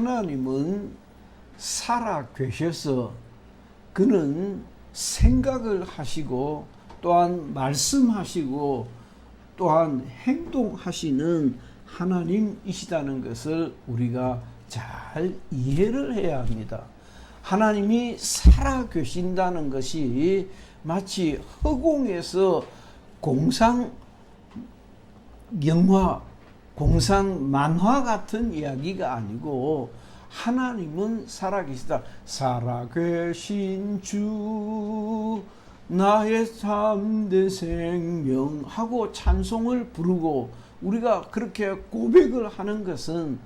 하나님은 살아 계셔서 그는 생각을 하시고 또한 말씀하시고 또한 행동하시는 하나님이시다는 것을 우리가 잘 이해를 해야 합니다. 하나님이 살아 계신다는 것이 마치 허공에서 공상 영화, 공상 만화 같은 이야기가 아니고 하나님은 살아계시다. 살아계신 주 나의 참된 생명 하고 찬송을 부르고 우리가 그렇게 고백을 하는 것은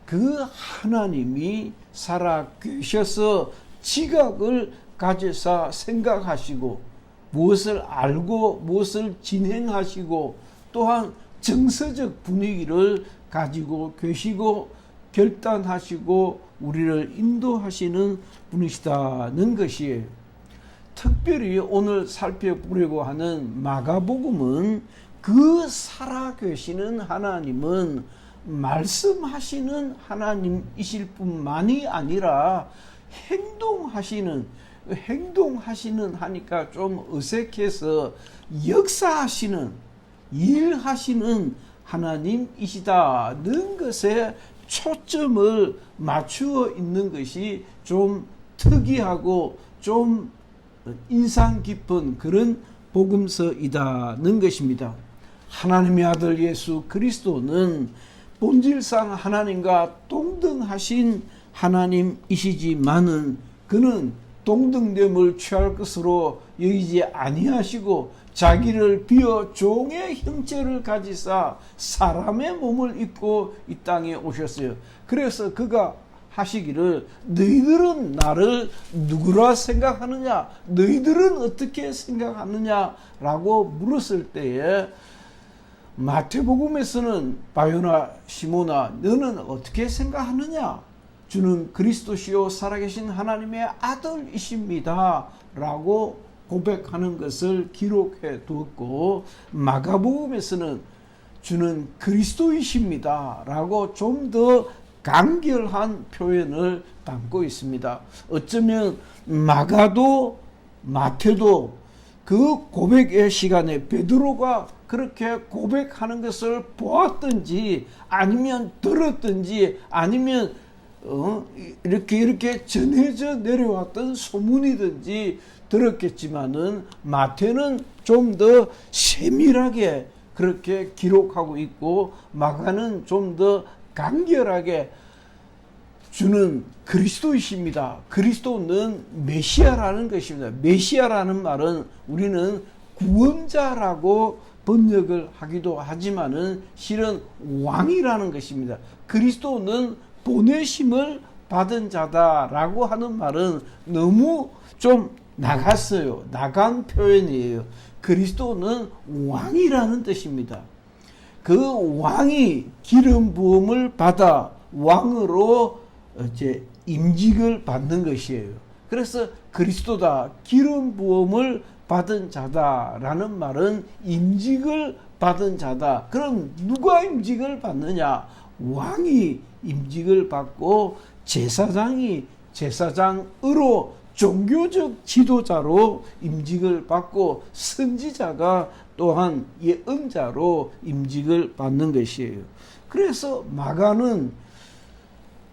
그 하나님이 살아계셔서 지각을 가져서 생각하시고 무엇을 알고 무엇을 진행하시고 또한 정서적 분위기를 가지고 계시고 결단하시고 우리를 인도하시는 분이시다는 것이에요. 특별히 오늘 살펴보려고 하는 마가복음은 그 살아계시는 하나님은 말씀하시는 하나님이실 뿐만이 아니라 행동하시는 하니까 좀 어색해서 역사하시는 일하시는 하나님이시다는 것에 초점을 맞추어 있는 것이 좀 특이하고 좀 인상 깊은 그런 복음서이다는 것입니다. 하나님의 아들 예수 그리스도는 본질상 하나님과 동등하신 하나님이시지만은 그는 동등됨을 취할 것으로 여기지 아니하시고 자기를 비어 종의 형체를 가지사 사람의 몸을 입고 이 땅에 오셨어요. 그래서 그가 하시기를 너희들은 나를 누구라 생각하느냐? 너희들은 어떻게 생각하느냐라고 물었을 때에 마태복음에서는 바요나 시모나 너는 어떻게 생각하느냐? 주는 그리스도시요 살아계신 하나님의 아들이십니다 라고 고백하는 것을 기록해 두었고 마가복음에서는 주는 그리스도이십니다 라고 좀 더 간결한 표현을 담고 있습니다. 어쩌면 마가도 마태도 그 고백의 시간에 베드로가 그렇게 고백하는 것을 보았든지 아니면 들었든지 아니면 이렇게 전해져 내려왔던 소문이든지 들었겠지만은 마태는 좀 더 세밀하게 그렇게 기록하고 있고 마가는 좀 더 간결하게 주는 그리스도이십니다. 그리스도는 메시아라는 것입니다. 메시아라는 말은 우리는 구원자라고 번역을 하기도 하지만은 실은 왕이라는 것입니다. 그리스도는 보내심을 받은 자다라고 하는 말은 너무 좀 나갔어요. 나간 표현이에요. 그리스도는 왕이라는 뜻입니다. 그 왕이 기름 부음을 받아 왕으로 이제 임직을 받는 것이에요. 그래서 그리스도다, 기름 부음을 받은 자다라는 말은 임직을 받은 자다. 그럼 누가 임직을 받느냐? 왕이 임직을 받고 제사장이 제사장으로 종교적 지도자로 임직을 받고 선지자가 또한 예언자로 임직을 받는 것이에요. 그래서 마가는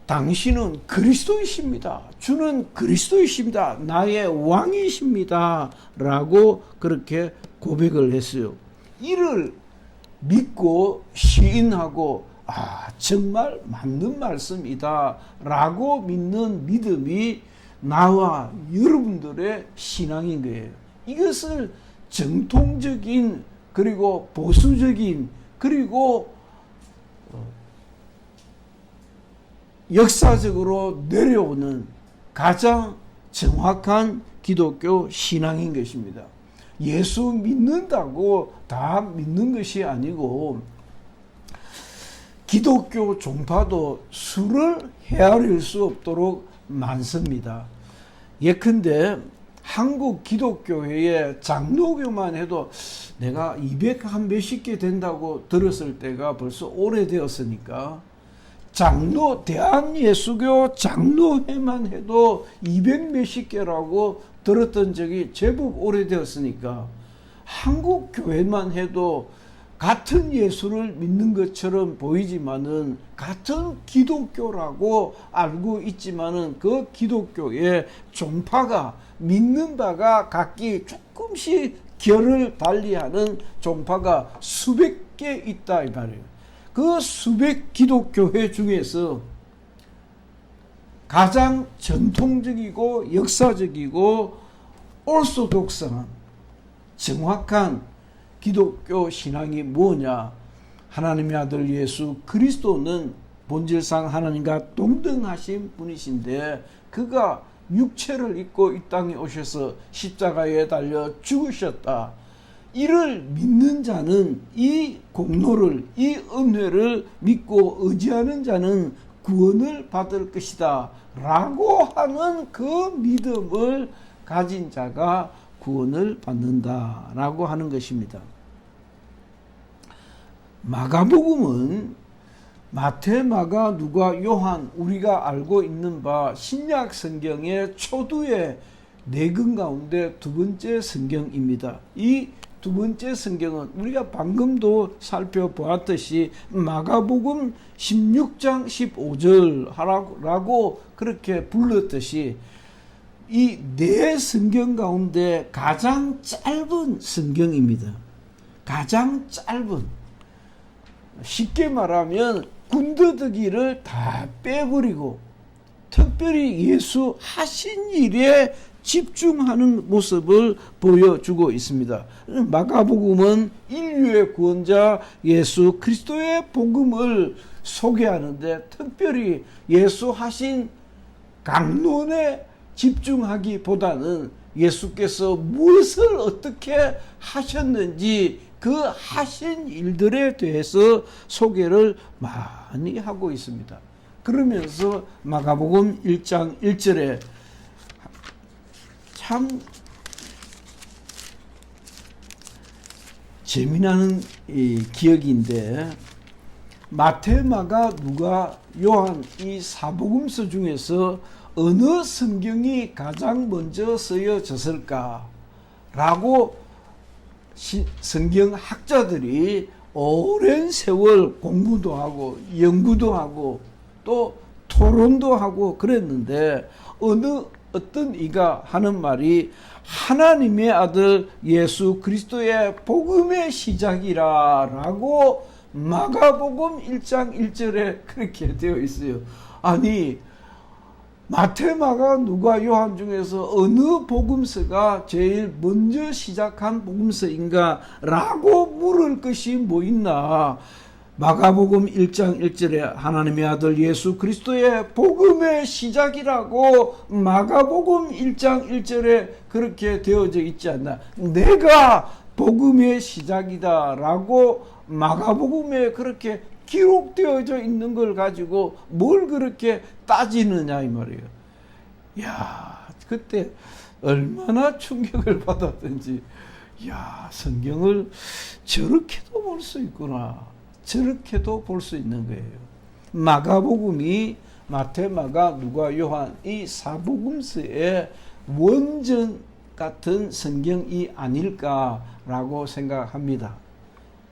당신은 그리스도이십니다. 주는 그리스도이십니다. 나의 왕이십니다. 라고 그렇게 고백을 했어요. 이를 믿고 시인하고 정말 맞는 말씀이다 라고 믿는 믿음이 나와 여러분들의 신앙인 거예요. 이것을 정통적인 그리고 보수적인 그리고 역사적으로 내려오는 가장 정확한 기독교 신앙인 것입니다. 예수 믿는다고 다 믿는 것이 아니고 기독교 종파도 수를 헤아릴 수 없도록 많습니다. 예컨대 한국 기독교회의 장로교만 해도 내가 200 한 몇십 개 된다고 들었을 때가 벌써 오래되었으니까 장로, 대한예수교 장로회만 해도 200 몇십 개라고 들었던 적이 제법 오래되었으니까 한국 교회만 해도 같은 예수를 믿는 것처럼 보이지만은 같은 기독교라고 알고 있지만은 그 기독교의 종파가 믿는 바가 각기 조금씩 결을 달리하는 종파가 수백 개 있다 이 말이에요. 그 수백 기독교회 중에서 가장 전통적이고 역사적이고 올소독성한 정확한 기독교 신앙이 뭐냐? 하나님의 아들 예수 그리스도는 본질상 하나님과 동등하신 분이신데 그가 육체를 입고 이 땅에 오셔서 십자가에 달려 죽으셨다. 이를 믿는 자는 이 공로를, 이 은혜를 믿고 의지하는 자는 구원을 받을 것이다 라고 하는 그 믿음을 가진 자가 구원을 받는다 라고 하는 것입니다. 마가복음은 마태, 마가, 누가, 요한 우리가 알고 있는 바 신약 성경의 초두의 네 권 가운데 두 번째 성경입니다. 이 두 번째 성경은 우리가 방금도 살펴보았듯이 마가복음 16장 15절 하라고 그렇게 불렀듯이 이 네 성경 가운데 가장 짧은 성경입니다. 가장 짧은, 쉽게 말하면 군더더기를 다 빼버리고 특별히 예수 하신 일에 집중하는 모습을 보여주고 있습니다. 마가복음은 인류의 구원자 예수 그리스도의 복음을 소개하는데 특별히 예수 하신 강론에 집중하기보다는 예수께서 무엇을 어떻게 하셨는지 그 하신 일들에 대해서 소개를 많이 하고 있습니다. 그러면서 마가복음 1장 1절에 참 재미나는 이 기억인데 마태, 마가, 누가, 요한 이 사복음서 중에서 어느 성경이 가장 먼저 쓰여졌을까? 라고 성경 학자들이 오랜 세월 공부도 하고 연구도 하고 또 토론도 하고 그랬는데 어떤 이가 하는 말이 하나님의 아들 예수 그리스도의 복음의 시작이라 라고 마가복음 1장 1절에 그렇게 되어 있어요. 아니 마태, 마가, 누가, 요한 중에서 어느 복음서가 제일 먼저 시작한 복음서인가 라고 물을 것이 뭐 있나. 마가복음 1장 1절에 하나님의 아들 예수 그리스도의 복음의 시작이라고 마가복음 1장 1절에 그렇게 되어져 있지 않나. 내가 복음의 시작이다 라고 마가복음에 그렇게 기록되어져 있는 걸 가지고 뭘 그렇게 따지느냐 이 말이에요. 야, 그때 얼마나 충격을 받았던지. 야, 성경을 저렇게도 볼 수 있구나. 저렇게도 볼 수 있는 거예요. 마가복음이 마태, 마가, 누가, 요한 이 사복음서의 원전 같은 성경이 아닐까라고 생각합니다.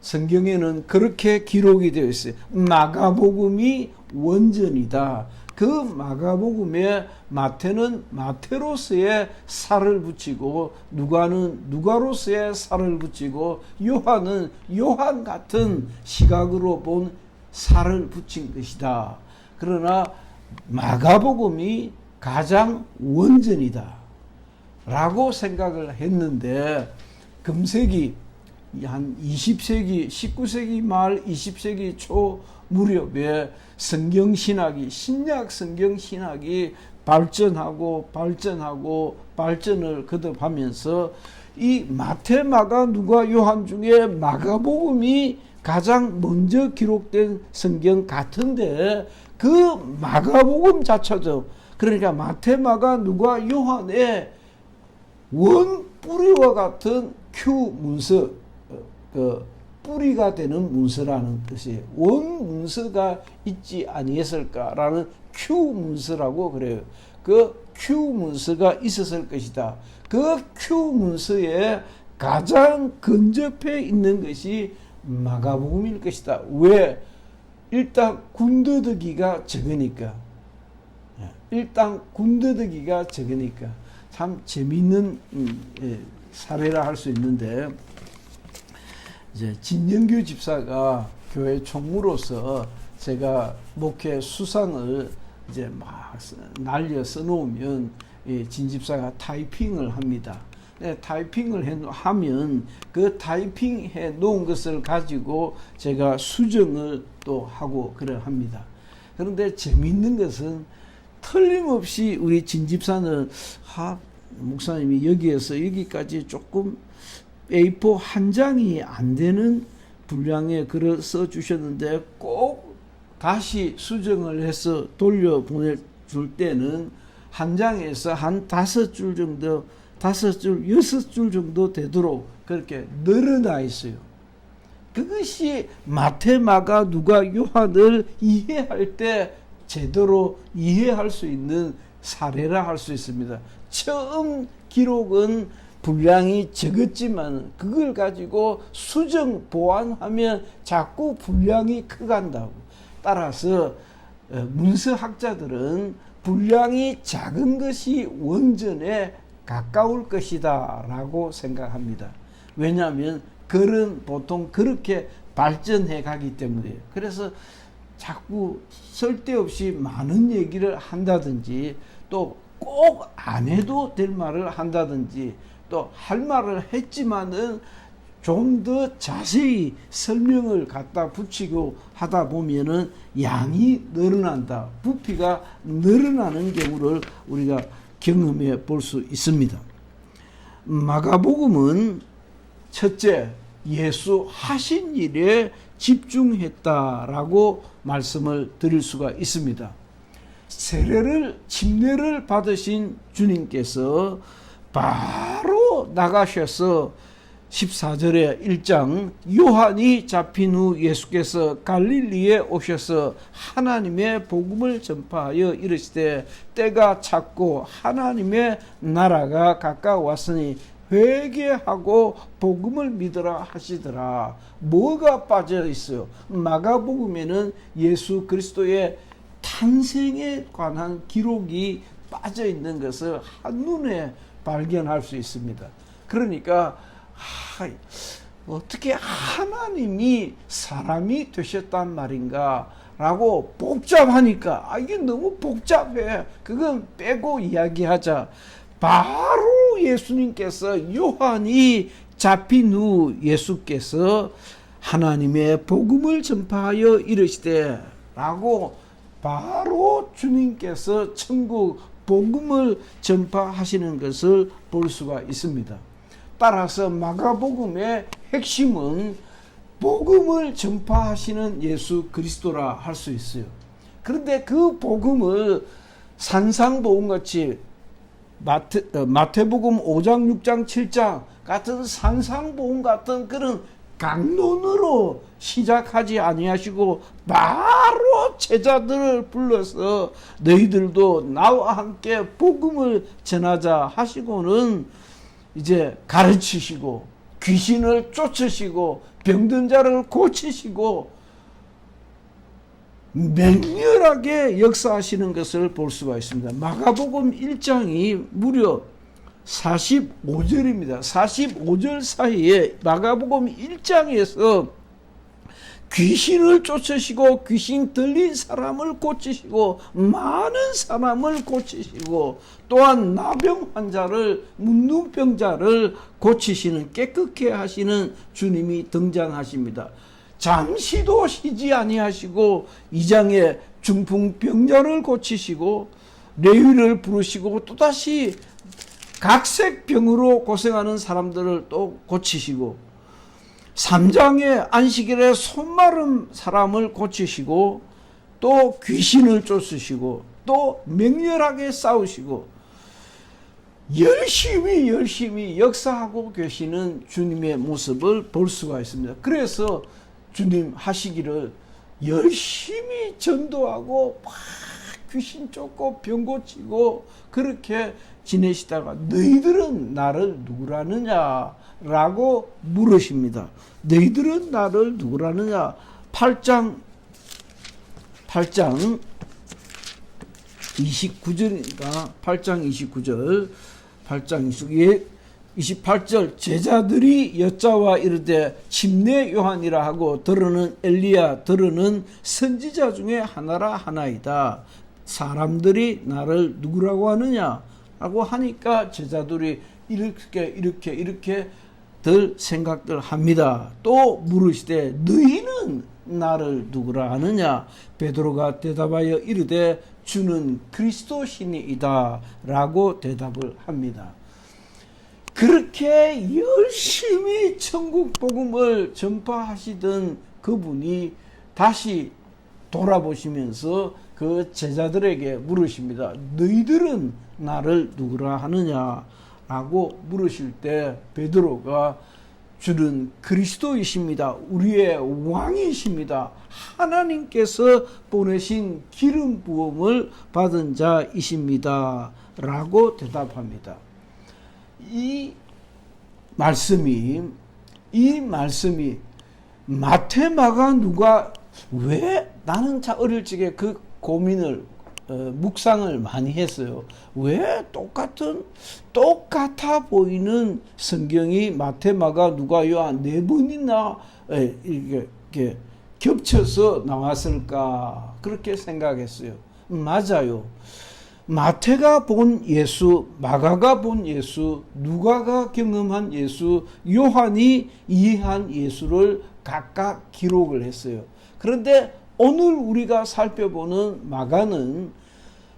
성경에는 그렇게 기록이 되어 있어요. 마가복음이 원전이다. 그 마가복음에 마태는 마태로서의 살을 붙이고 누가는 누가로서의 살을 붙이고 요한은 요한 같은 시각으로 본 살을 붙인 것이다. 그러나 마가복음이 가장 원전이다 라고 생각을 했는데 금세기 한 20세기, 19세기 말 20세기 초 무렵에 성경신학이, 신약 성경신학이 발전을 거듭하면서 이 마태, 마가, 누가, 요한 중에 마가복음이 가장 먼저 기록된 성경 같은데 그 마가복음 자체도 그러니까 마태, 마가, 누가, 요한의 원 뿌리와 같은 큐 문서 그 뿌리가 되는 문서라는 뜻이에요. 원 문서가 있지 아니했을까라는 Q 문서라고 그래요. 그 Q 문서가 있었을 것이다. 그 Q 문서에 가장 근접해 있는 것이 마가복음일 것이다. 왜? 일단 군더더기가 적으니까. 일단 군더더기가 적으니까. 참 재미있는 사례라 할 수 있는데, 이제 진영규 집사가 교회 총무로서 제가 목회 수상을 이제 막 날려 써놓으면 진 집사가 타이핑을 합니다. 타이핑을 하면 그 타이핑 해 놓은 것을 가지고 제가 수정을 또 하고 그래 합니다. 그런데 재미있는 것은 틀림없이 우리 진 집사는 목사님이 여기에서 여기까지 조금 A4 한 장이 안 되는 분량의 글을 써 주셨는데 꼭 다시 수정을 해서 돌려 보내줄 때는 한 장에서 한 5줄 정도, 5줄, 6줄 정도 되도록 그렇게 늘어나 있어요. 그것이 마태, 마가, 누가, 요한을 이해할 때 제대로 이해할 수 있는 사례라 할 수 있습니다. 처음 기록은 분량이 적었지만 그걸 가지고 수정 보완하면 자꾸 분량이 커간다고. 따라서 문서학자들은 분량이 작은 것이 원전에 가까울 것이다 라고 생각합니다. 왜냐하면 글은 보통 그렇게 발전해 가기 때문이에요. 그래서 자꾸 쓸데없이 많은 얘기를 한다든지 또 꼭 안 해도 될 말을 한다든지 또 할 말을 했지만은 좀 더 자세히 설명을 갖다 붙이고 하다 보면은 양이 늘어난다. 부피가 늘어나는 경우를 우리가 경험해 볼 수 있습니다. 마가복음은 첫째, 예수 하신 일에 집중했다라고 말씀을 드릴 수가 있습니다. 침례를 받으신 주님께서 바로 나가셔서 14절에 1장 요한이 잡힌 후 예수께서 갈릴리에 오셔서 하나님의 복음을 전파하여 이르시되 때가 찼고 하나님의 나라가 가까웠으니 회개하고 복음을 믿으라 하시더라. 뭐가 빠져 있어요? 마가복음에는 예수 그리스도의 탄생에 관한 기록이 빠져 있는 것을 한눈에 발견할 수 있습니다. 그러니까 어떻게 하나님이 사람이 되셨단 말인가 라고 복잡하니까 이게 너무 복잡해. 그건 빼고 이야기하자. 바로 예수님께서 요한이 잡힌 후 예수께서 하나님의 복음을 전파하여 이르시되 라고 바로 주님께서 천국 복음을 전파하시는 것을 볼 수가 있습니다. 따라서 마가복음의 핵심은 복음을 전파하시는 예수 그리스도라 할 수 있어요. 그런데 그 복음을 산상보험같이 마태복음 5장, 6장, 7장 같은 산상보험 같은 그런 강론으로 시작하지 아니하시고 바로 제자들을 불러서 너희들도 나와 함께 복음을 전하자 하시고는 이제 가르치시고 귀신을 쫓으시고 병든 자를 고치시고 맹렬하게 역사하시는 것을 볼 수가 있습니다. 마가복음 1장이 무려 45절입니다. 45절 사이에 마가복음 1장에서 귀신을 쫓으시고 귀신 들린 사람을 고치시고 많은 사람을 고치시고 또한 나병 환자를 문둥병자를 고치시는 깨끗게 하시는 주님이 등장하십니다. 잠시도 쉬지 아니하시고 2장에 중풍병자를 고치시고 레위를 부르시고 또다시 각색병으로 고생하는 사람들을 또 고치시고 3장에 안식일에 손마른 사람을 고치시고 또 귀신을 쫓으시고 또 맹렬하게 싸우시고 열심히 역사하고 계시는 주님의 모습을 볼 수가 있습니다. 그래서 주님 하시기를 열심히 전도하고 막 귀신 쫓고 병 고치고 그렇게 지내시다가 너희들은 나를 누구라느냐 라고 물으십니다. 너희들은 나를 누구라느냐. 8장 29절이니까 8장 28절 제자들이 여짜와 이르되 침례 요한이라 하고 더러는 엘리야 더러는 선지자 중에 하나라 하나이다. 사람들이 나를 누구라고 하느냐 라고 하니까 제자들이 이렇게 들 생각들 합니다. 또 물으시되 너희는 나를 누구라 하느냐. 베드로가 대답하여 이르되 주는 그리스도시니이다 라고 대답을 합니다. 그렇게 열심히 천국 복음을 전파하시던 그분이 다시 돌아보시면서 그 제자들에게 물으십니다. 너희들은 나를 누구라 하느냐 라고 물으실 때 베드로가 주는 그리스도이십니다. 우리의 왕이십니다. 하나님께서 보내신 기름 부음을 받은 자이십니다 라고 대답합니다. 이 말씀이 마태, 마가, 누가 왜 나는 참 어릴 적에 그 고민을 묵상을 많이 했어요. 왜 똑같아 보이는 성경이 마태, 마가, 누가, 요한 네 번이나 이렇게 겹쳐서 나왔을까 그렇게 생각했어요. 맞아요. 마태가 본 예수, 마가가 본 예수, 누가가 경험한 예수, 요한이 이해한 예수를 각각 기록을 했어요. 그런데 오늘 우리가 살펴보는 마가는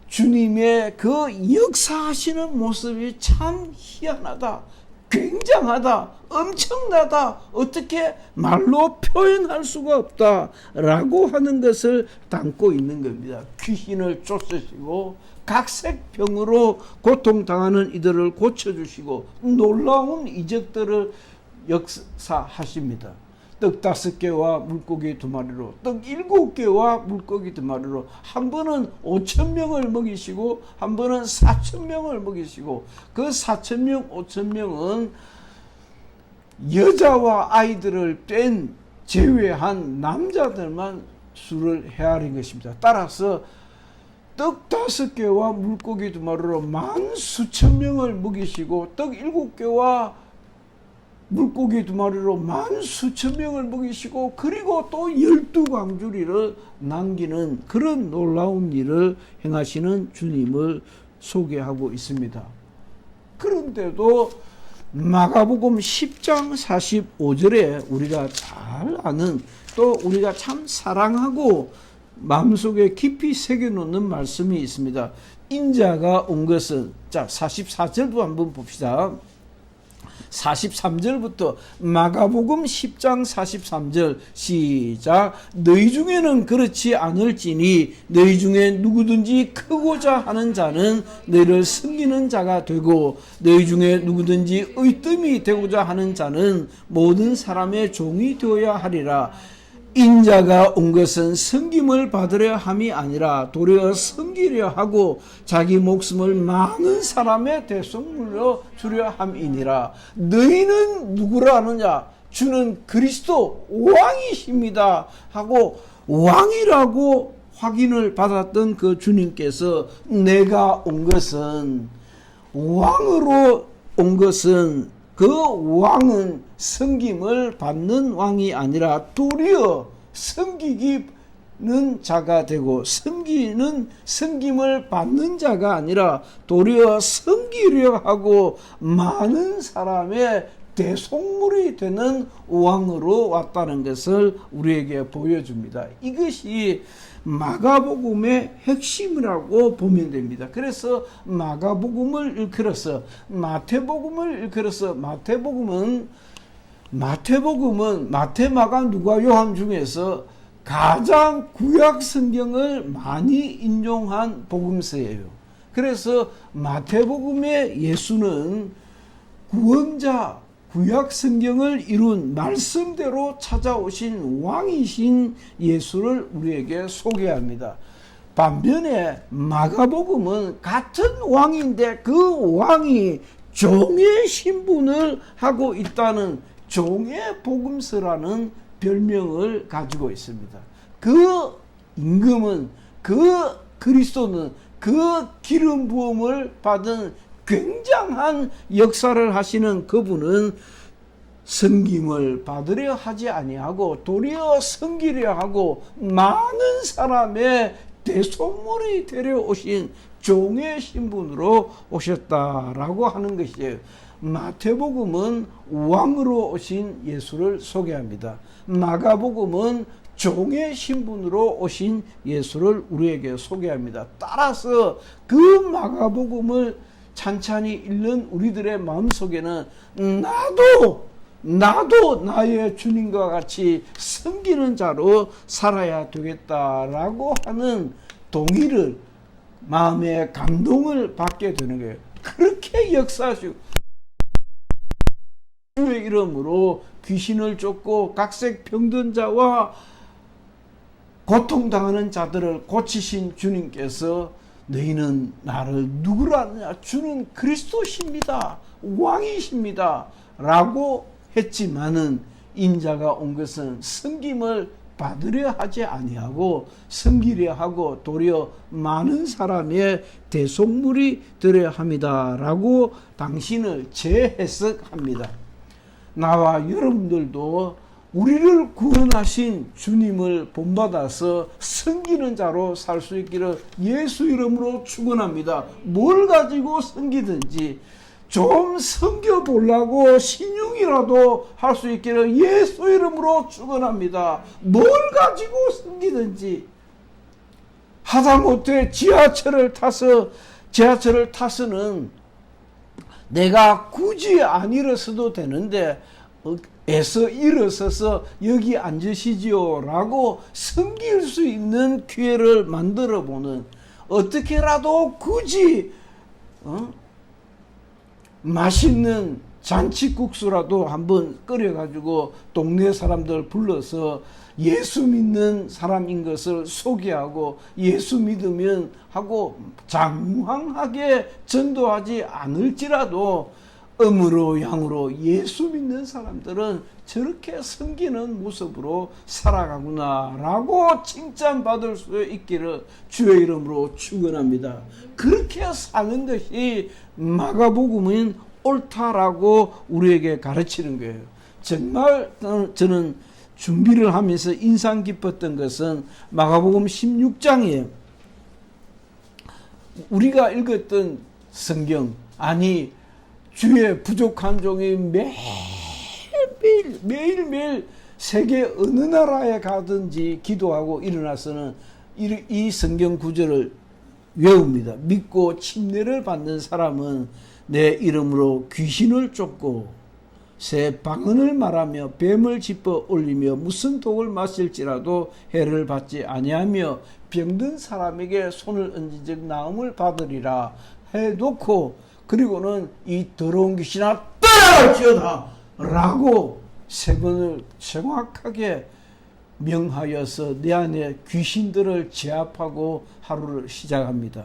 주님의 그 역사하시는 모습이 참 희한하다, 굉장하다, 엄청나다, 어떻게 말로 표현할 수가 없다라고 하는 것을 담고 있는 겁니다. 귀신을 쫓으시고 각색병으로 고통당하는 이들을 고쳐주시고 놀라운 이적들을 역사하십니다. 떡 5개와 물고기 2마리로, 떡 7개와 물고기 2마리로, 한 번은 5,000명을 먹이시고 한 번은 4,000명을 먹이시고, 그 4,000명 5,000명은 여자와 아이들을 뺀 제외한 남자들만 수를 헤아린 것입니다. 따라서 떡 5개와 물고기 2마리로 10,000명을 먹이시고 떡 7개와 물고기 2마리로 10,000명을 먹이시고 그리고 또 12광주리를 남기는 그런 놀라운 일을 행하시는 주님을 소개하고 있습니다. 그런데도 마가복음 10장 45절에 우리가 잘 아는, 또 우리가 참 사랑하고 마음속에 깊이 새겨놓는 말씀이 있습니다. 인자가 온 것은, 자 44절도 한번 봅시다. 43절부터 마가복음 10장 43절 시작. 너희 중에는 그렇지 않을지니 너희 중에 누구든지 크고자 하는 자는 너희를 섬기는 자가 되고 너희 중에 누구든지 의뜸이 되고자 하는 자는 모든 사람의 종이 되어야 하리라. 인자가 온 것은 섬김을 받으려 함이 아니라 도리어 섬기려 하고 자기 목숨을 많은 사람의 대속물로 주려 함이니라. 너희는 누구라 하느냐? 주는 그리스도 왕이십니다 하고 왕이라고 확인을 받았던 그 주님께서 내가 온 것은, 왕으로 온 것은, 그 왕은 섬김을 받는 왕이 아니라 도리어 섬기는 자가 되고, 섬김을 받는 자가 아니라 도리어 섬기려 하고 많은 사람의 대속물이 되는 왕으로 왔다는 것을 우리에게 보여줍니다. 이것이 마가복음의 핵심이라고 보면 됩니다. 그래서 마가복음을 일컬어서 마태복음을 일컬어서 마태복음은 마태, 마가, 누가, 요한 중에서 가장 구약 성경을 많이 인용한 복음서예요. 그래서 마태복음의 예수는 구원자, 구약 성경을 이룬 말씀대로 찾아오신 왕이신 예수를 우리에게 소개합니다. 반면에 마가복음은 같은 왕인데 그 왕이 종의 신분을 하고 있다는 종의 복음서라는 별명을 가지고 있습니다. 그 임금은, 그 그리스도는, 그 기름 부음을 받은 굉장한 역사를 하시는 그분은 섬김을 받으려 하지 아니하고 도리어 섬기려 하고 많은 사람의 대속물이 되려 오신 종의 신분으로 오셨다라고 하는 것이에요. 마태복음은 왕으로 오신 예수를 소개합니다. 마가복음은 종의 신분으로 오신 예수를 우리에게 소개합니다. 따라서 그 마가복음을 찬찬히 읽는 우리들의 마음속에는 나도 나의 주님과 같이 섬기는 자로 살아야 되겠다라고 하는 동의를, 마음의 감동을 받게 되는 거예요. 그렇게 역사하시고 주의 이름으로 귀신을 쫓고 각색 병든 자와 고통당하는 자들을 고치신 주님께서 너희는 나를 누구라 하느냐, 주는 그리스도십니다, 왕이십니다 라고 했지만은 인자가 온 것은 섬김을 받으려 하지 아니하고 섬기려 하고 도리어 많은 사람의 대속물이 되려 합니다 라고 당신을 재해석합니다. 나와 여러분들도 우리를 구원하신 주님을 본받아서 섬기는 자로 살 수 있기를 예수 이름으로 축원합니다. 뭘 가지고 섬기든지 좀 섬겨보려고 신용이라도 할 수 있기를 예수 이름으로 축원합니다. 뭘 가지고 섬기든지, 하다못해 지하철을 타서는 내가 굳이 안 일어서도 되는데 애써 일어서서 여기 앉으시지요 라고 섬길 수 있는 기회를 만들어 보는, 어떻게라도 굳이 맛있는 잔치국수라도 한번 끓여가지고 동네 사람들 불러서 예수 믿는 사람인 것을 소개하고 예수 믿으면 하고 장황하게 전도하지 않을지라도 음으로 양으로 예수 믿는 사람들은 저렇게 섬기는 모습으로 살아가구나 라고 칭찬받을 수 있기를 주의 이름으로 축원합니다. 그렇게 사는 것이 마가복음은 옳다라고 우리에게 가르치는 거예요. 정말 저는 준비를 하면서 인상 깊었던 것은 마가복음 16장에 우리가 읽었던 성경, 아니 주의 부족한 종이 매일매일 세계 어느 나라에 가든지 기도하고 일어나서는 이 성경 구절을 외웁니다. 믿고 침례를 받는 사람은 내 이름으로 귀신을 쫓고 새 방언을 말하며 뱀을 짚어 올리며 무슨 독을 마실지라도 해를 받지 아니하며 병든 사람에게 손을 얹은즉 나음을 받으리라 해놓고, 그리고는 이 더러운 귀신아 떠나갈지어다 라고 세 번을 정확하게 명하여서 내 안에 귀신들을 제압하고 하루를 시작합니다.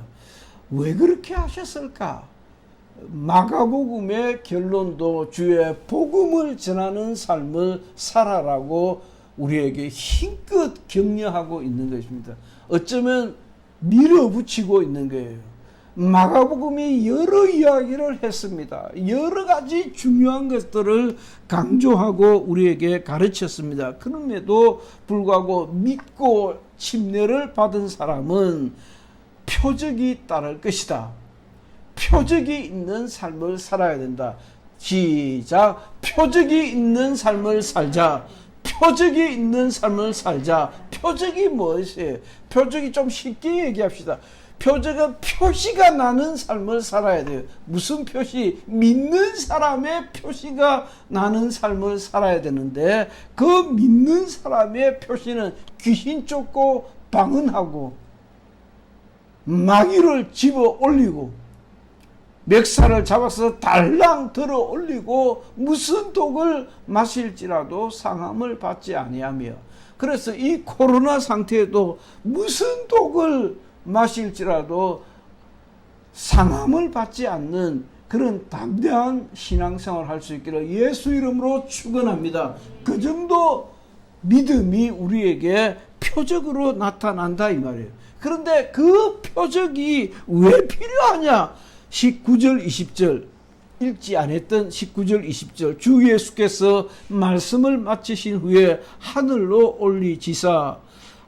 왜 그렇게 하셨을까? 마가복음의 결론도 주의 복음을 전하는 삶을 살아라고 우리에게 힘껏 격려하고 있는 것입니다. 어쩌면 밀어붙이고 있는 거예요. 마가복음이 여러 이야기를 했습니다. 여러 가지 중요한 것들을 강조하고 우리에게 가르쳤습니다. 그럼에도 불구하고 믿고 침례를 받은 사람은 표적이 따를 것이다. 표적이 있는 삶을 살아야 된다. 시작. 표적이 있는 삶을 살자. 표적이 있는 삶을 살자. 표적이 무엇이에요? 표적이 좀 쉽게 얘기합시다. 표적은 표시가 나는 삶을 살아야 돼요. 무슨 표시? 믿는 사람의 표시가 나는 삶을 살아야 되는데, 그 믿는 사람의 표시는 귀신 쫓고 방언하고 마귀를 집어 올리고 멱살을 잡아서 달랑 들어 올리고 무슨 독을 마실지라도 상함을 받지 아니하며, 그래서 이 코로나 상태에도 무슨 독을 마실지라도 상함을 받지 않는 그런 담대한 신앙생활을 할 수 있기를 예수 이름으로 축원합니다. 그 정도 믿음이 우리에게 표적으로 나타난다 이 말이에요. 그런데 그 표적이 왜 필요하냐? 19절 20절 읽지 않았던 19절 20절 주 예수께서 말씀을 마치신 후에 하늘로 올리지사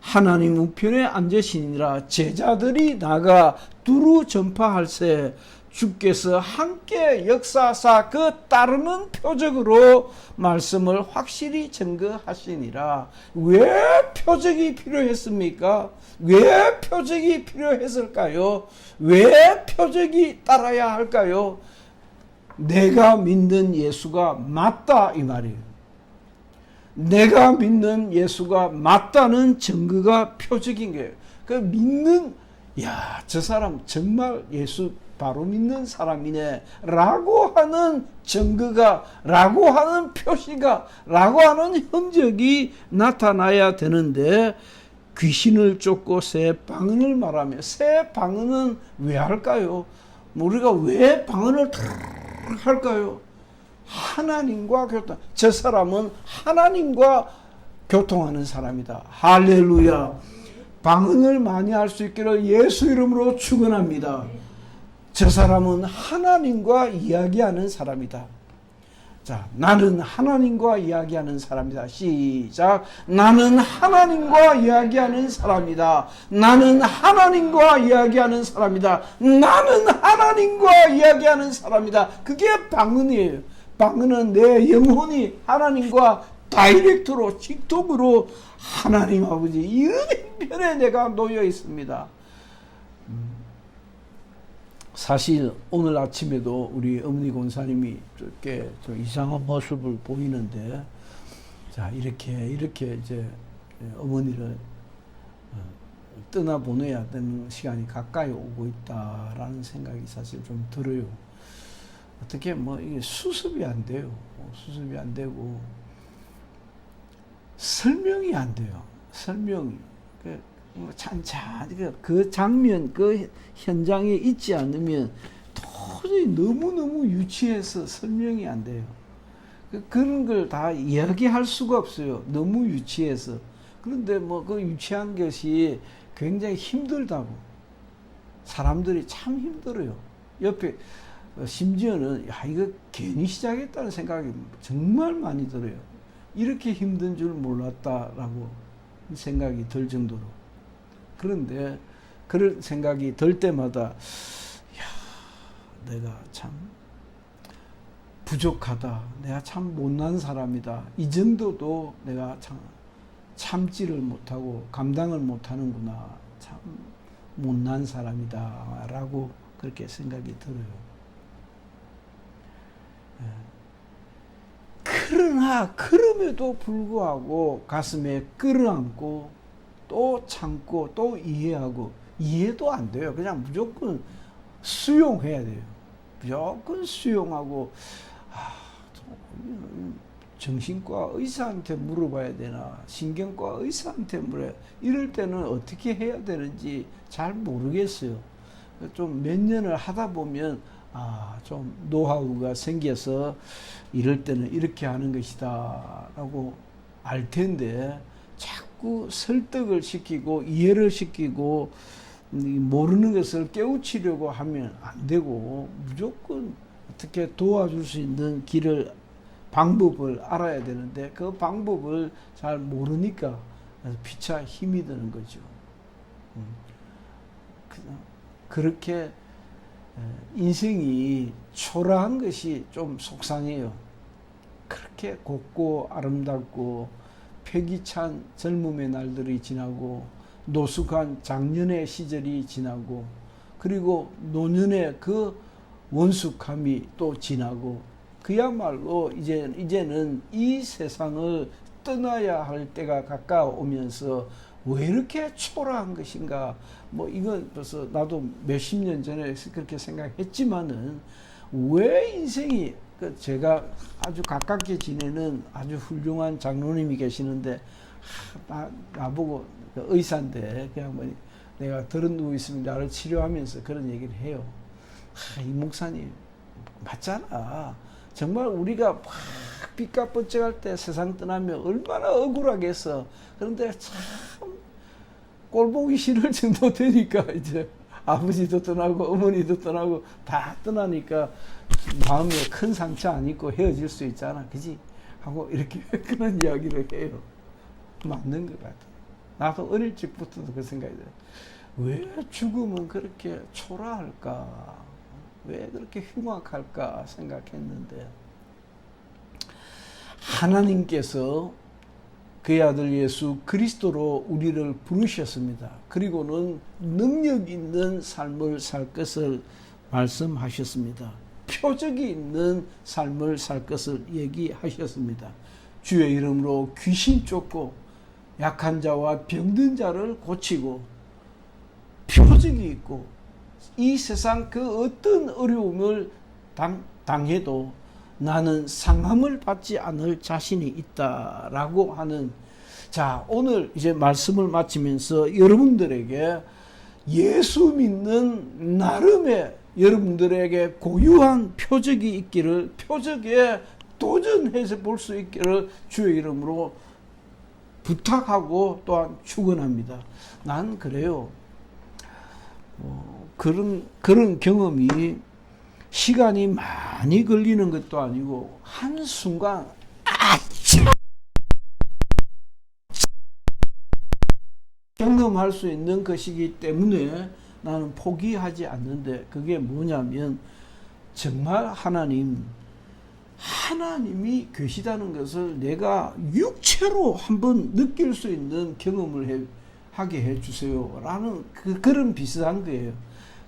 하나님 우편에 앉으시니라. 제자들이 나가 두루 전파할세 주께서 함께 역사하사 그 따르는 표적으로 말씀을 확실히 증거하시니라. 왜 표적이 필요했습니까? 왜 표적이 필요했을까요? 왜 표적이 따라야 할까요? 내가 믿는 예수가 맞다 이 말이에요. 내가 믿는 예수가 맞다는 증거가 표적인 거예요. 그 믿는, 야, 저 사람 정말 예수 바로 믿는 사람이네 라고 하는 증거가, 라고 하는 표시가, 라고 하는 흔적이 나타나야 되는데, 귀신을 쫓고 새 방언을 말하며, 새 방언은 왜 할까요? 우리가 왜 방언을 할까요? 하나님과 교통. 저 사람은 하나님과 교통하는 사람이다. 할렐루야. 방언을 많이 할 수 있기를 예수 이름으로 축원합니다. 저 사람은 하나님과 이야기하는 사람이다. 자, 나는 하나님과 이야기하는 사람이다. 시작. 나는 하나님과 이야기하는 사람이다. 나는 하나님과 이야기하는 사람이다. 나는 하나님과 이야기하는 사람이다. 그게 방언이에요. 방언은 내 영혼이 하나님과 다이렉트로, 직통으로 하나님 아버지 이런 편에 내가 놓여 있습니다. 사실 오늘 아침에도 우리 어머니 권사님이 이렇게 좀 이상한 모습을 보이는데, 자, 이렇게 이제 어머니를 떠나보내야 되는 시간이 가까이 오고 있다라는 생각이 사실 좀 들어요. 어떻게 이게 수습이 안 돼요. 수습이 안 되고 설명이 안 돼요. 설명이. 찬찬히 그 장면, 그 현장에 있지 않으면 도저히 너무너무 유치해서 설명이 안 돼요. 그런 걸 다 이야기할 수가 없어요. 너무 유치해서. 그런데 그 유치한 것이 굉장히 힘들다고. 사람들이 참 힘들어요. 옆에 심지어는 이거 괜히 시작했다는 생각이 정말 많이 들어요. 이렇게 힘든 줄 몰랐다라고 생각이 들 정도로. 그런데 그런 생각이 들 때마다 내가 참 부족하다. 내가 참 못난 사람이다. 이 정도도 내가 참지를 못하고 감당을 못하는구나. 참 못난 사람이다. 라고 그렇게 생각이 들어요. 그러나 그럼에도 불구하고 가슴에 끌어안고 또 참고 또 이해하고, 이해도 안 돼요. 그냥 무조건 수용해야 돼요. 무조건 수용하고, 정신과 의사한테 물어봐야 되나, 신경과 의사한테 물어야, 이럴 때는 어떻게 해야 되는지 잘 모르겠어요. 좀 몇 년을 하다 보면 좀 노하우가 생겨서 이럴 때는 이렇게 하는 것이다 라고 알 텐데, 자꾸 설득을 시키고 이해를 시키고 모르는 것을 깨우치려고 하면 안 되고, 무조건 어떻게 도와줄 수 있는 방법을 알아야 되는데, 그 방법을 잘 모르니까 피차 힘이 드는 거죠. 그렇게 인생이 초라한 것이 좀 속상해요. 그렇게 곱고 아름답고 패기찬 젊음의 날들이 지나고 노숙한 장년의 시절이 지나고 그리고 노년의 그 원숙함이 또 지나고, 그야말로 이제는 이 세상을 떠나야 할 때가 가까워오면서 왜 이렇게 초라한 것인가? 뭐 이건 벌써 나도 몇십 년 전에 그렇게 생각했지만은 왜 인생이 제가 아주 가깝게 지내는 아주 훌륭한 장로님이 계시는데 나보고 의사인데 그냥 뭐 내가 들은 누워 있으면 나를 치료하면서 그런 얘기를 해요. 이 목사님 맞잖아. 정말 우리가 막 삐까뻔쩍할 때 세상 떠나면 얼마나 억울하겠어. 그런데 참 꼴보기 싫을 정도 되니까 이제 아버지도 떠나고 어머니도 떠나고 다 떠나니까 마음에 큰 상처 안 입고 헤어질 수 있잖아. 그지? 하고 이렇게 그런 이야기를 해요. 맞는 것 같아. 나도 어릴 적부터도 그 생각이 들어요. 왜 죽음은 그렇게 초라할까? 왜 그렇게 흉악할까 생각했는데 하나님께서 그의 아들 예수 그리스도로 우리를 부르셨습니다. 그리고는 능력 있는 삶을 살 것을 말씀하셨습니다. 표적이 있는 삶을 살 것을 얘기하셨습니다. 주의 이름으로 귀신 쫓고 약한 자와 병든 자를 고치고 표적이 있고 이 세상 그 어떤 어려움을 당해도 나는 상함을 받지 않을 자신이 있다라고 하는, 자, 오늘 이제 말씀을 마치면서 여러분들에게 예수 믿는 나름의 여러분들에게 고유한 표적이 있기를, 표적에 도전해서 볼 수 있기를 주의 이름으로 부탁하고 또한 축원합니다. 난 그래요. 그런 경험이 시간이 많이 걸리는 것도 아니고 한순간 경험할 수 있는 것이기 때문에 나는 포기하지 않는데, 그게 뭐냐면 정말 하나님이 계시다는 것을 내가 육체로 한번 느낄 수 있는 경험을 하게 해주세요 라는 그런 비슷한 거예요.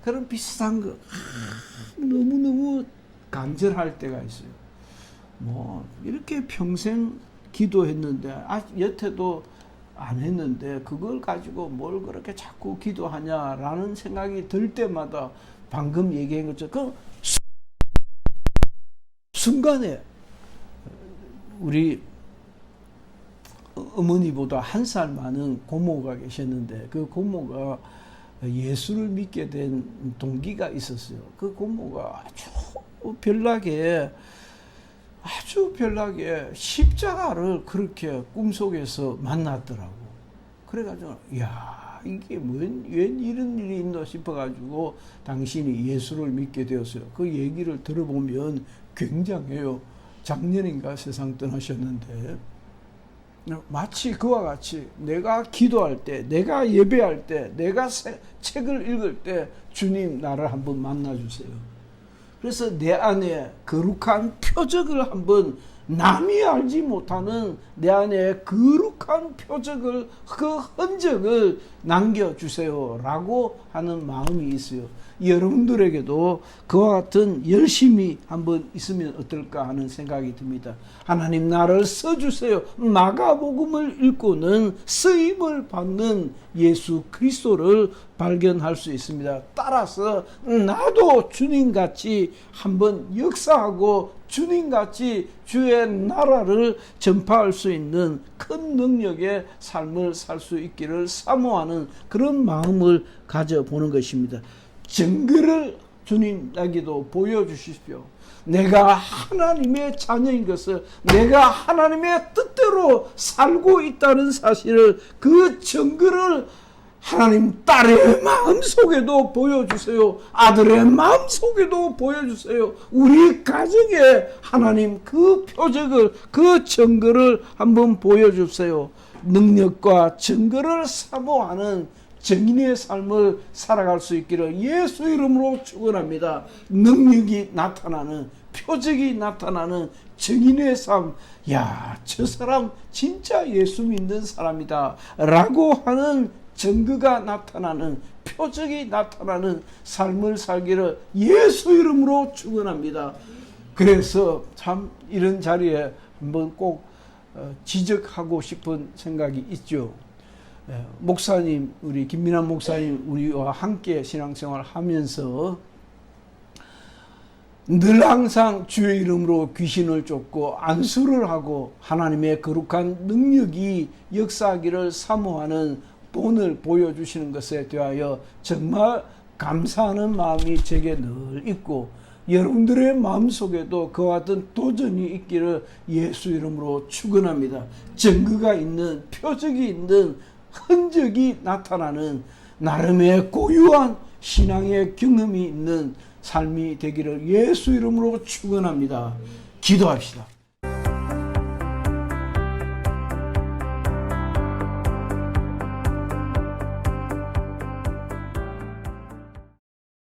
그런 비슷한 거 너무너무 간절할 때가 있어요. 뭐 이렇게 평생 기도했는데 여태도 안 했는데 그걸 가지고 뭘 그렇게 자꾸 기도하냐라는 생각이 들 때마다 방금 얘기한 것처럼 그 순간에 우리 어머니보다 1살 많은 고모가 계셨는데 그 고모가 예수를 믿게 된 동기가 있었어요. 그 고모가 아주 별나게 십자가를 그렇게 꿈속에서 만났더라고. 그래가지고 야, 이게 웬 이런 일이 있나 싶어가지고 당신이 예수를 믿게 되었어요. 그 얘기를 들어보면 굉장해요. 작년인가 세상 떠나셨는데 마치 그와 같이 내가 기도할 때, 내가 예배할 때, 내가 책을 읽을 때 주님 나를 한번 만나주세요. 그래서 내 안에 거룩한 표적을 한번, 남이 알지 못하는 내 안에 거룩한 표적을, 그 흔적을 남겨주세요 라고 하는 마음이 있어요. 여러분들에게도 그와 같은 열심히 한번 있으면 어떨까 하는 생각이 듭니다. 하나님 나를 써주세요. 마가복음을 읽고는 쓰임을 받는 예수 그리스도를 발견할 수 있습니다. 따라서 나도 주님같이 한번 역사하고 주님같이 주의 나라를 전파할 수 있는 큰 능력의 삶을 살 수 있기를 사모하는 그런 마음을 가져보는 것입니다. 증거를 주님에게도 보여주십시오. 내가 하나님의 자녀인 것을, 내가 하나님의 뜻대로 살고 있다는 사실을, 그 증거를 하나님 딸의 마음속에도 보여주세요. 아들의 마음속에도 보여주세요. 우리 가정에 하나님 그 표적을, 그 증거를 한번 보여주세요. 능력과 증거를 사모하는 정인의 삶을 살아갈 수 있기를 예수 이름으로 축원합니다. 능력이 나타나는, 표적이 나타나는 정인의 삶, 야, 저 사람 진짜 예수 믿는 사람이다 라고 하는 증거가 나타나는, 표적이 나타나는 삶을 살기를 예수 이름으로 축원합니다. 그래서 참 이런 자리에 한번 꼭 지적하고 싶은 생각이 있죠. 목사님, 우리 김민환 목사님 우리와 함께 신앙생활 하면서 늘 항상 주의 이름으로 귀신을 쫓고 안수를 하고 하나님의 거룩한 능력이 역사하기를 사모하는 본을 보여주시는 것에 대하여 정말 감사하는 마음이 제게 늘 있고, 여러분들의 마음속에도 그와 같은 도전이 있기를 예수 이름으로 축원합니다. 증거가 있는, 표적이 있는, 흔적이 나타나는 나름의 고유한 신앙의 경험이 있는 삶이 되기를 예수 이름으로 축원합니다. 기도합시다.